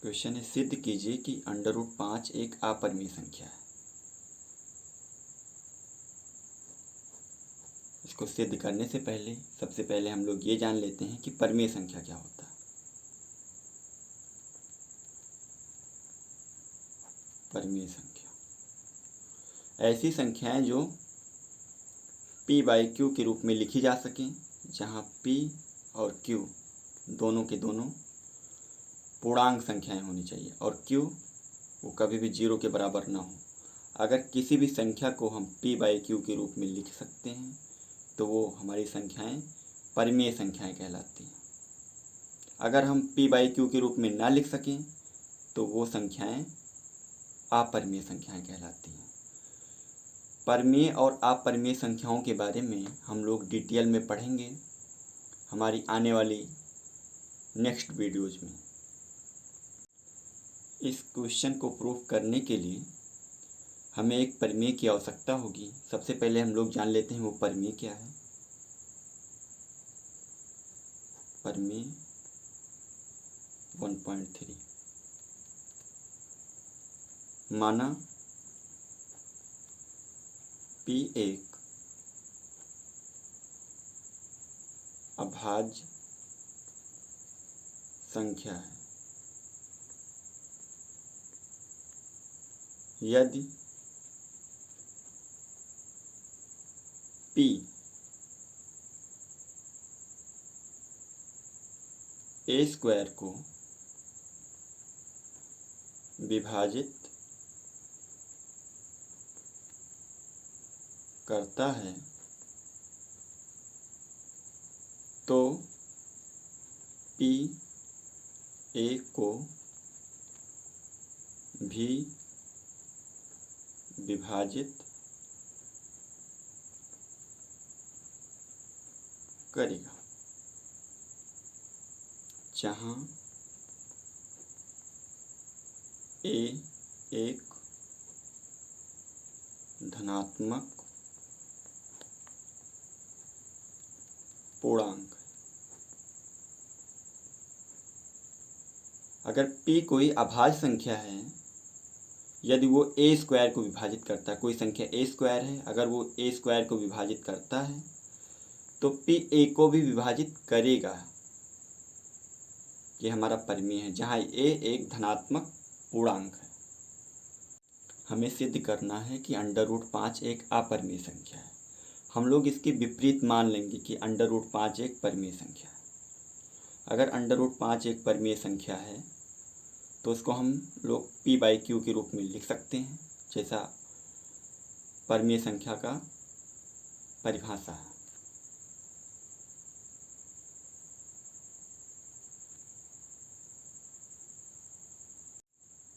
Question है, सिद्ध कीजिए कि अंडर रूट 5 एक अपरिमेय संख्या है। इसको सिद्ध करने से पहले सबसे पहले हम लोग ये जान लेते हैं कि परिमेय संख्या क्या होता है। परिमेय संख्या ऐसी संख्याएं जो p/q के रूप में लिखी जा सकें, जहां p और q दोनों के दोनों पूर्णांक संख्याएं होनी चाहिए और q वो कभी भी 0 के बराबर ना हो। अगर किसी भी संख्या को हम p/q के रूप में लिख सकते हैं तो वो हमारी संख्याएं परिमेय संख्याएं कहलाती हैं। अगर हम p/q के रूप में ना लिख सकें तो वो संख्याएं अपरिमेय संख्याएं कहलाती हैं। परिमेय और अपरिमेय संख्याओं के बारे में हम लोग डिटेल में पढ़ेंगे हमारी आने वाली नेक्स्ट वीडियोज में। इस क्वेश्चन को प्रूफ करने के लिए हमें एक परिमेय की आवश्यकता होगी। सबसे पहले हम लोग जान लेते हैं वो परिमेय क्या है। परिमेय 1.3 माना p एक अभाज्य संख्या है यदि p a स्क्वायर को विभाजित करता है तो p a को भी विभाजित करेगा, जहाँ a एक धनात्मक पूर्णांक है। अगर p कोई अभाज्य संख्या है, यदि वो a स्क्वायर को विभाजित करता है, कोई संख्या a स्क्वायर है, अगर वो a स्क्वायर को विभाजित करता है तो p a को भी विभाजित करेगा। ये हमारा परिमेय है जहाँ a एक धनात्मक पूर्णांक है। हमें सिद्ध करना है कि अंडर रूट 5 एक अपरिमेय संख्या है। हम लोग इसके विपरीत मान लेंगे कि अंडर रूट 5 एक परिमेय संख्या है। अगर अंडर रूट 5 एक परिमेय संख्या है तो उसको हम लोग p/q के रूप में लिख सकते हैं, जैसा परिमेय संख्या का परिभाषा है।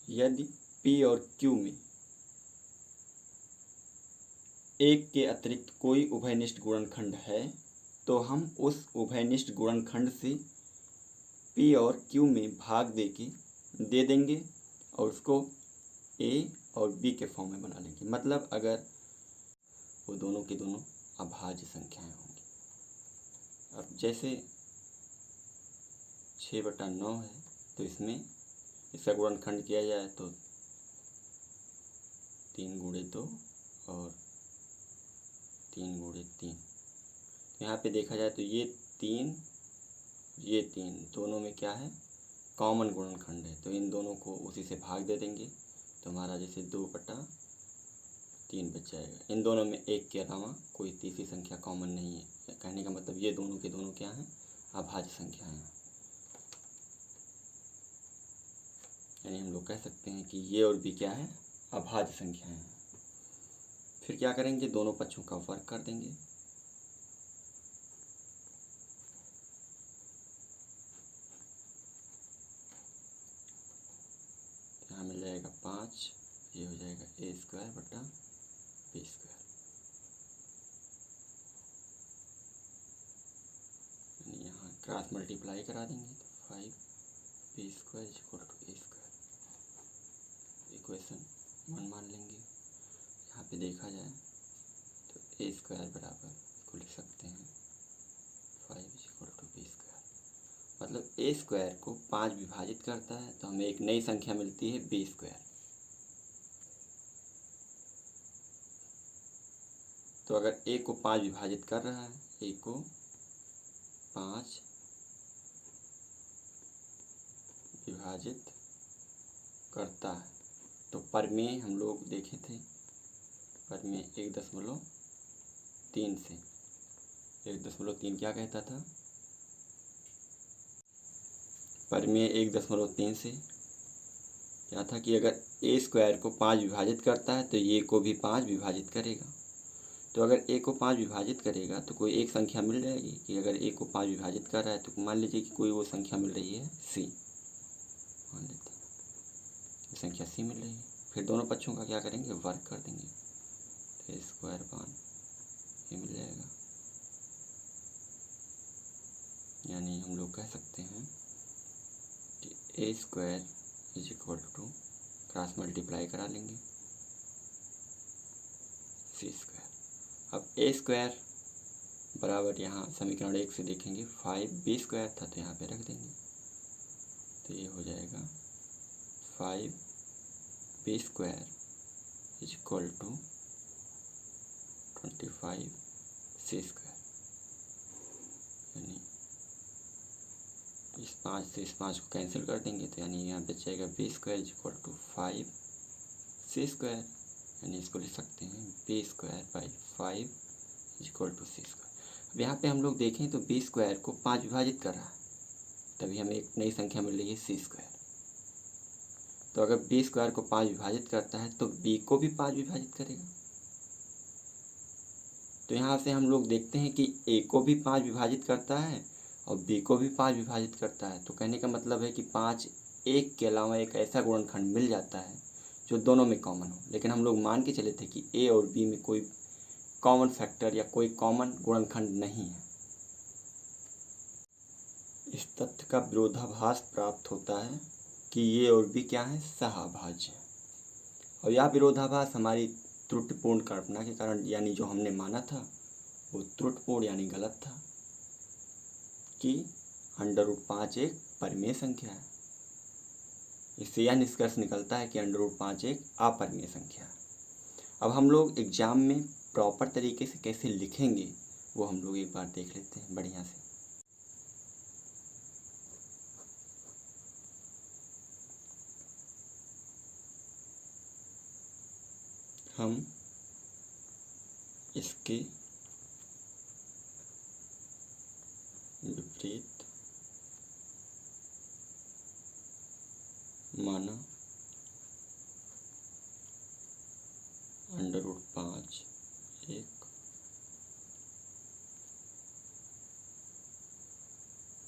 यदि p और q में एक के अतिरिक्त कोई उभयनिष्ठ गुणनखंड है तो हम उस उभयनिष्ठ गुणनखंड से p और q में भाग दे देंगे और उसको a और b के फॉर्म में बना लेंगे। मतलब अगर वो दोनों के दोनों अभाज्य संख्याएं होंगी। अब जैसे 6/9 है तो इसमें इसका गुणनखंड किया जाए तो 3 × 2 और 3 × 3। यहाँ पे देखा जाए तो ये 3 दोनों में क्या है, कॉमन गुणनखंड है, तो इन दोनों को उसी से भाग दे देंगे तो हमारा जैसे 2/3 बच जाएगा। इन दोनों में एक के अलावा कोई तीसरी संख्या कॉमन नहीं है। कहने का मतलब ये दोनों के दोनों क्या हैं, अभाज्य संख्याएं हैं। यानी हम लोग कह सकते हैं कि ये और भी क्या है, अभाज्य संख्याएं हैं। फिर क्या करेंगे, दोनों पक्षों का वर्ग कर देंगे। यहाँ मिल जाएगा 5, ये हो जाएगा a² / b²। यहाँ क्रॉस मल्टीप्लाई करा देंगे तो 5b² = a²। इक्वेशन 1 मान लेंगे। यहाँ पे देखा जाए तो a² बराबर इसको लिख सकते हैं 5 = b²। मतलब ए स्क्वायर को 5 विभाजित करता है तो हमें एक नई संख्या मिलती है बी स्क्वायर। तो अगर ए को 5 विभाजित कर रहा है, ए को 5 विभाजित करता है, तो परमेय हम लोग देखे थे, परमेय 1.3 से 1.3 क्या कहता था, परमेय 1.3 से क्या था कि अगर ए स्क्वायर को 5 विभाजित करता है तो ये को भी 5 विभाजित करेगा। तो अगर ए को 5 विभाजित करेगा तो कोई एक संख्या मिल जाएगी कि अगर ए को 5 विभाजित कर रहा है तो मान लीजिए कि कोई वो संख्या मिल रही है सी, मान लेते हैं संख्या सी मिल रही है। फिर दोनों पक्षों का क्या करेंगे, वर्ग कर देंगे, तो ए स्क्वायर पान ये मिल जाएगा। यानी हम लोग कह सकते हैं कि A square is equal to, cross multiply करा लेंगे, सी स्क्वायर। अब ए स्क्वायर बराबर यहाँ समीकरण 1 से देखेंगे 5b स्क्वायर था तो यहाँ पे रख देंगे, तो ये हो जाएगा 5b square is equal to 25c square. यानी इस 5 से इस 5 को कैंसिल कर देंगे तो यानी यहाँ पे जाएगा b square is equal to 5c square. यानी इसको लिख सकते हैं b square by 5 is equal to c square. अब यहाँ पे हम लोग देखें तो b स्क्वायर को 5 विभाजित कर रहा है, तभी हमें एक नई संख्या मिल रही है c स्क्वायर। तो अगर b स्क्वायर को 5 विभाजित करता है तो b को भी 5 विभाजित करेगा। तो यहाँ से हम लोग देखते हैं कि a को भी 5 विभाजित करता है और b को भी 5 विभाजित करता है। तो कहने का मतलब है कि 5 एक के अलावा एक ऐसा गुणनखंड मिल जाता है जो दोनों में कॉमन हो। लेकिन हम लोग मान के चले थे कि a और b में कोई कॉमन फैक्टर या कोई कॉमन गुणनखंड नहीं है। इस तथ्य का विरोधाभास प्राप्त होता है कि ये और भी क्या है, सहाभाज्य है। और यह विरोधाभास हमारी त्रुटिपूर्ण कल्पना के कारण, यानी जो हमने माना था वो त्रुटिपूर्ण यानी गलत था कि √5 एक परिमेय संख्या है। इससे यह निष्कर्ष निकलता है कि √5 एक अपरिमेय संख्या है। अब हम लोग एग्जाम में प्रॉपर तरीके से कैसे लिखेंगे वो हम लोग एक बार देख लेते हैं बढ़िया से। हम इसके विपरीत माना √5 एक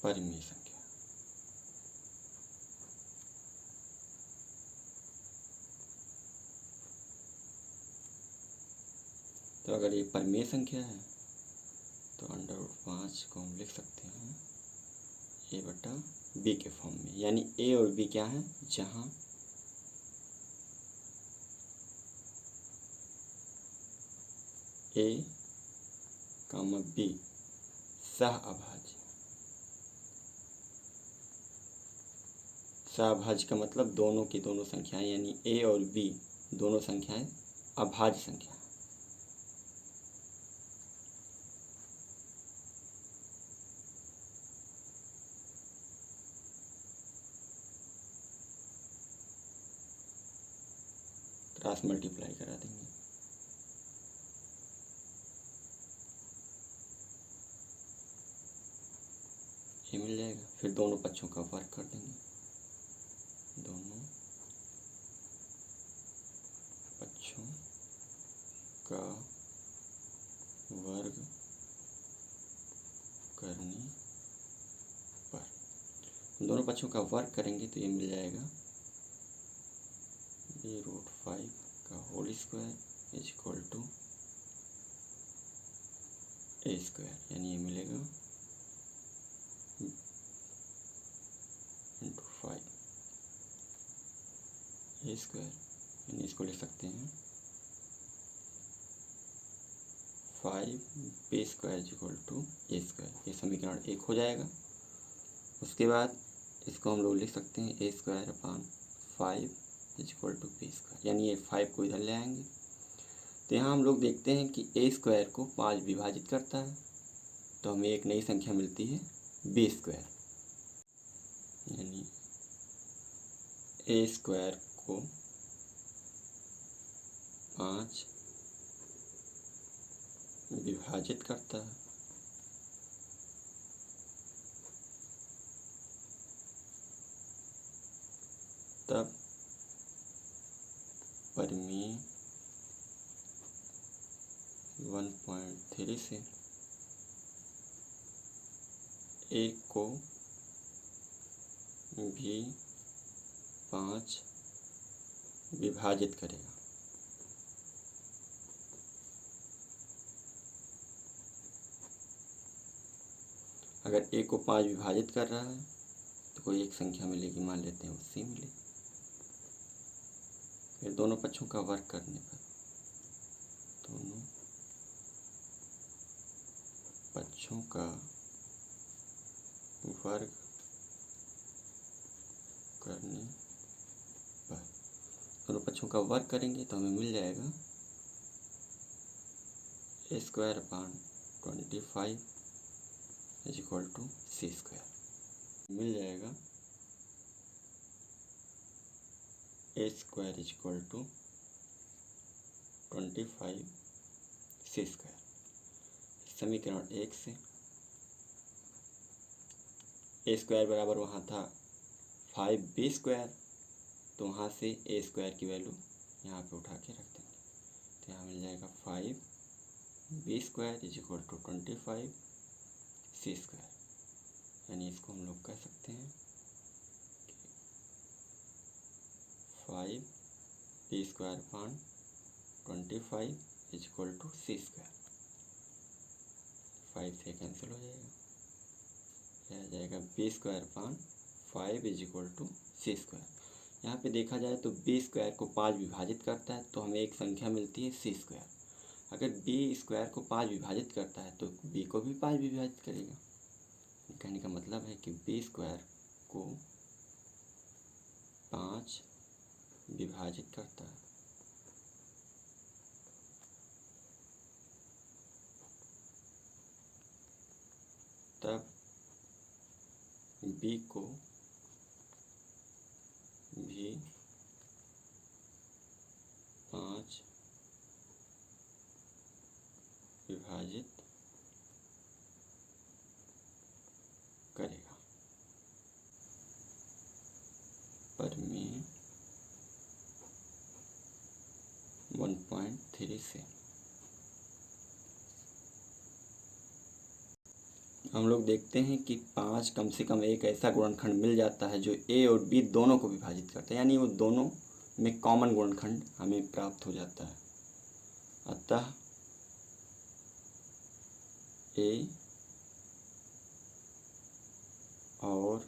परिमेय संख्या। तो अगर ये परिमेय संख्या है तो √5 को हम लिख सकते हैं a/b के फॉर्म में। यानी a और b क्या है, जहाँ a, b सहअभाज्य। सहअभाज्य का मतलब दोनों की दोनों संख्याएं, यानी a और b दोनों संख्याएं अभाज्य संख्या। क्रॉस मल्टीप्लाई करा देंगे, ये मिल जाएगा। फिर दोनों पक्षों का वर्ग कर देंगे, दोनों पक्षों का वर्ग करने पर, दोनों पक्षों का वर्ग करेंगे तो ये मिल जाएगा b√5 का whole square is equal to a square. यानी ये मिलेगा × 5 a स्क्वायर। यानी इसको लिख सकते हैं 5b square is equal to a square. ये समीकरण 1 हो जाएगा। उसके बाद इसको हम लोग लिख सकते हैं A square upon 5 equal to B square, यानी ये 5 को इधर ले आएंगे। तो यहाँ हम लोग देखते हैं कि ए स्क्वायर को 5 विभाजित करता है, तो हमें एक नई संख्या मिलती है बी स्क्वायर, यानी ए स्क्वायर को 5 विभाजित करता है, तब परिमेय 1.3 से ए को भी 5 विभाजित करेगा। अगर ए को 5 विभाजित कर रहा है तो कोई एक संख्या मिलेगी, मान लेते हैं उससे मिले। फिर दोनों पक्षों का वर्ग करने पर दोनों पक्षों का वर्ग करने पर, दोनों पक्षों का वर्ग करेंगे तो हमें मिल जाएगा A square upon 25 is equal to C square. मिल जाएगा A square is equal to 25 C square. समीकरण 1 से ए स्क्वायर बराबर वहाँ था 5b स्क्वायर, तो वहाँ से ए स्क्वायर की वैल्यू यहाँ पे उठा के रख देंगे, तो यहाँ मिल जाएगा 5b square is equal to 25 C square. यानी इसको हम लोग कह सकते हैं कि 5b square upon 25 is equal to C square. 5 से कैंसिल हो जाएगा, यह आ जाएगा B square upon 5 is equal to C square. यहाँ पे देखा जाए तो बी स्क्वायर को 5 विभाजित करता है तो हमें एक संख्या मिलती है सी स्क्वायर। अगर बी स्क्वायर को 5 विभाजित करता है तो बी को भी 5 विभाजित करेगा। कहने का मतलब है कि बी स्क्वायर को 5 विभाजित करता है, तब बी को भी 5 विभाजित करेगा। परिमेय 1.3 से हम लोग देखते हैं कि 5 कम से कम एक ऐसा गुणनखंड मिल जाता है जो ए और बी दोनों को विभाजित करता है, यानी वो दोनों में कॉमन गुणनखंड हमें प्राप्त हो जाता है। अतः ए और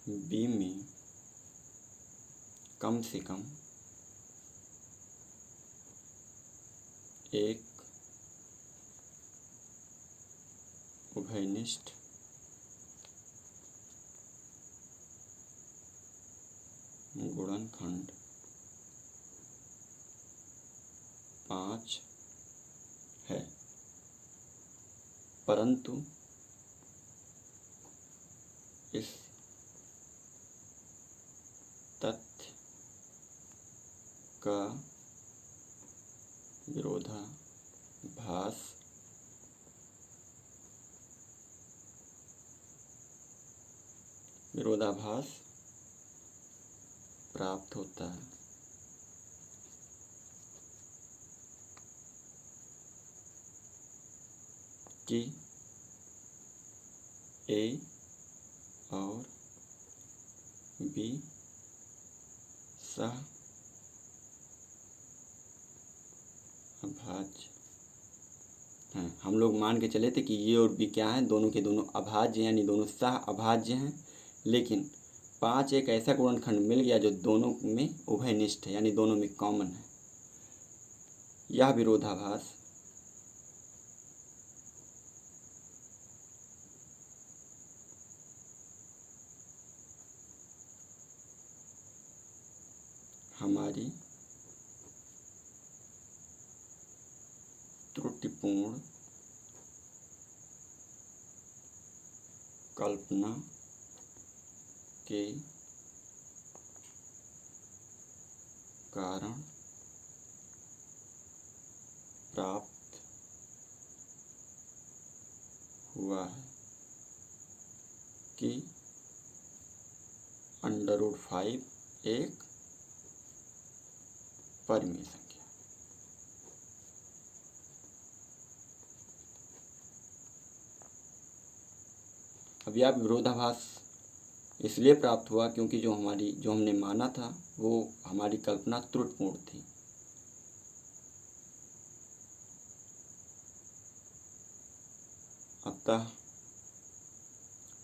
बी में कम से कम एक उभयनिष्ठ गुणनखंड 5 है, परंतु इस तथ्य का विरोधाभास प्राप्त होता है। कि ए और बी सह अभाज्य हैं। हम लोग मान के चले थे कि ये और बी क्या हैं, दोनों के दोनों अभाज्य यानी दोनों सह अभाज्य हैं, लेकिन 5 एक ऐसा गुणनखंड मिल गया जो दोनों में उभयनिष्ठ है, यानी दोनों में कॉमन है। यह विरोधाभास हमारी त्रुटिपूर्ण कल्पना के कारण प्राप्त हुआ है कि √5 एक परिमेय संख्या। अब यह विरोधाभास इसलिए प्राप्त हुआ क्योंकि जो हमने माना था वो हमारी कल्पना त्रुटिपूर्ण थी। अतः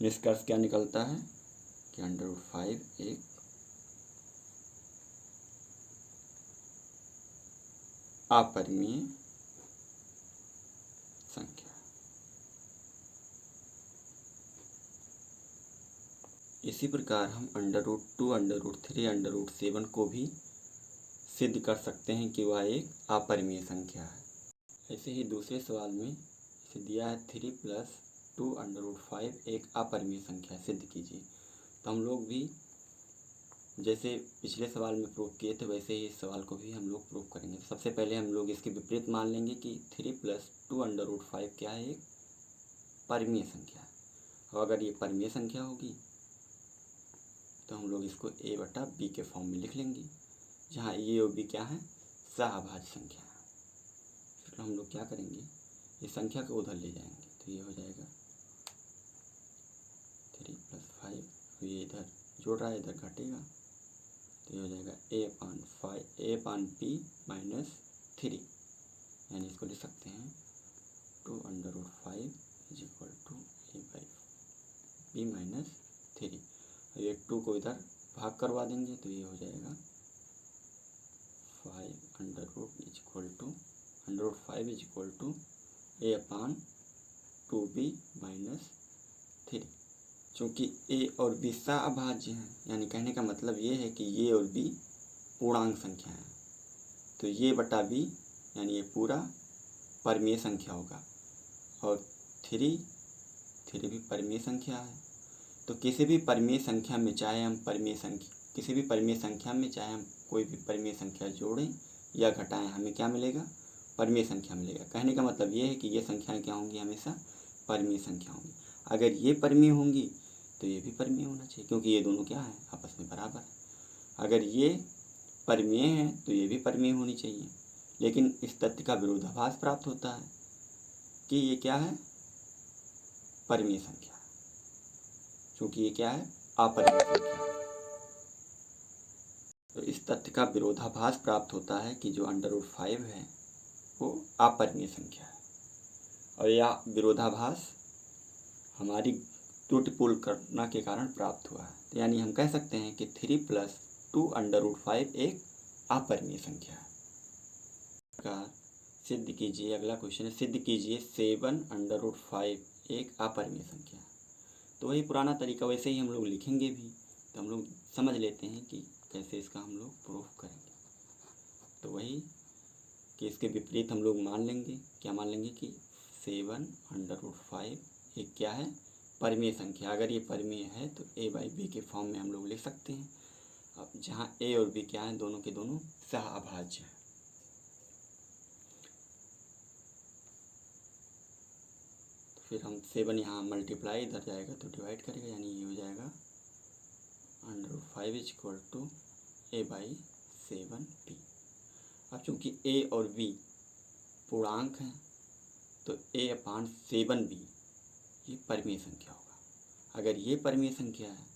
निष्कर्ष क्या निकलता है कि √5 एक अपरिमेय संख्या। इसी प्रकार हम √2, √3, √7 को भी सिद्ध कर सकते हैं कि वह एक अपरिमेय संख्या है। ऐसे ही दूसरे सवाल में इसे दिया है 3 + 2 √5 एक अपरिमेय संख्या सिद्ध कीजिए। तो हम लोग भी जैसे पिछले सवाल में प्रूफ किए थे वैसे ही इस सवाल को भी हम लोग प्रूफ करेंगे। सबसे पहले हम लोग इसके विपरीत मान लेंगे कि 3 + 2 √5 क्या है, एक परिमेय संख्या है। और अगर ये परिमेय संख्या होगी तो हम लोग इसको a/b के फॉर्म में लिख लेंगे, जहाँ a और b क्या है, सहअभाज्य संख्या है। फिर हम लोग क्या करेंगे, इस संख्या को उधर ले जाएंगे तो ये हो जाएगा 3 + 5, ये इधर जोड़ रहा है, इधर घटेगा तो ये हो जाएगा a/b - 3, यानी इसको लिख सकते हैं 2 √5 = a/b - 3। ये 2 को इधर भाग करवा देंगे तो ये हो जाएगा 5 √5 a/2b - 3। चूँकि a और b सहअभाज्य हैं, यानी कहने का मतलब ये है कि ये और b पूर्णांक संख्या है, तो ये बटा b यानी ये पूरा परिमेय संख्या होगा। और 3 भी परिमेय संख्या है। तो किसी भी परिमेय संख्या में चाहे हम कोई भी परिमेय संख्या जोड़ें या घटाएं, हमें क्या मिलेगा, परिमेय संख्या मिलेगा। कहने का मतलब ये है कि ये संख्याएं क्या होंगी, हमेशा परिमेय संख्या होंगी। अगर ये परिमेय होंगी तो ये भी परिमेय होना चाहिए, क्योंकि ये दोनों क्या है, आपस में बराबर है। अगर ये परिमेय है तो ये भी परिमेय होनी चाहिए। लेकिन इस तथ्य का विरोधाभास प्राप्त होता है कि ये क्या है, परिमेय संख्या, क्योंकि ये क्या है, अपरिमेय संख्या। तो इस तथ्य का विरोधाभास प्राप्त होता है कि जो √5 है वो अपरिमेय संख्या है। और यह विरोधाभास हमारी त्रुटिपूर्ण कल्पना के कारण प्राप्त हुआ है। तो यानी हम कह सकते हैं कि 3 + 2 √5 एक अपरिमेय संख्या है। सिद्ध कीजिए, अगला क्वेश्चन है, सिद्ध कीजिए 7 √5 एक अपरिमेय संख्या है। तो वही पुराना तरीका, वैसे ही हम लोग लिखेंगे भी। तो हम लोग समझ लेते हैं कि कैसे इसका हम लोग प्रूफ करेंगे। तो वही कि इसके विपरीत हम लोग मान लेंगे, क्या मान लेंगे कि 7 √5 एक क्या है, परिमेय संख्या। अगर ये परिमेय है तो a/b के फॉर्म में हम लोग लिख सकते हैं। अब जहाँ a और b क्या है, दोनों के दोनों सहअभाज्य हैं। फिर हम 7 यहाँ मल्टीप्लाई इधर जाएगा तो डिवाइड करेगा, यानी ये हो जाएगा √5 = a/7b। अब चूँकि a और b पूर्णांक हैं तो a/7b ये परिमेय संख्या होगा। अगर ये परिमेय संख्या है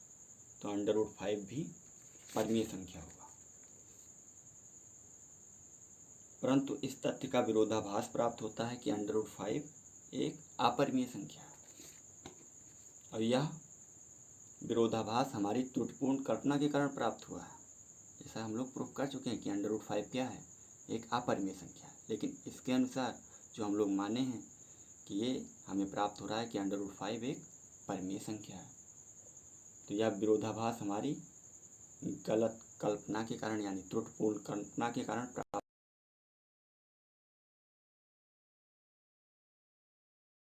तो √5 भी परिमेय संख्या होगा। परंतु इस तथ्य का विरोधाभास प्राप्त होता है कि √5 एक अपरिमेय संख्या है। और यह विरोधाभास हमारी त्रुटिपूर्ण कल्पना के कारण प्राप्त हुआ है। जैसा हम लोग प्रूफ कर चुके हैं कि √5 क्या है, एक अपरिमेय संख्या है। लेकिन इसके अनुसार जो हम लोग माने हैं कि ये हमें प्राप्त हो रहा है कि √5 एक परिमेय संख्या है। तो यह विरोधाभास हमारी गलत कल्पना के कारण यानी त्रुटिपूर्ण कल्पना के कारण प्राप्त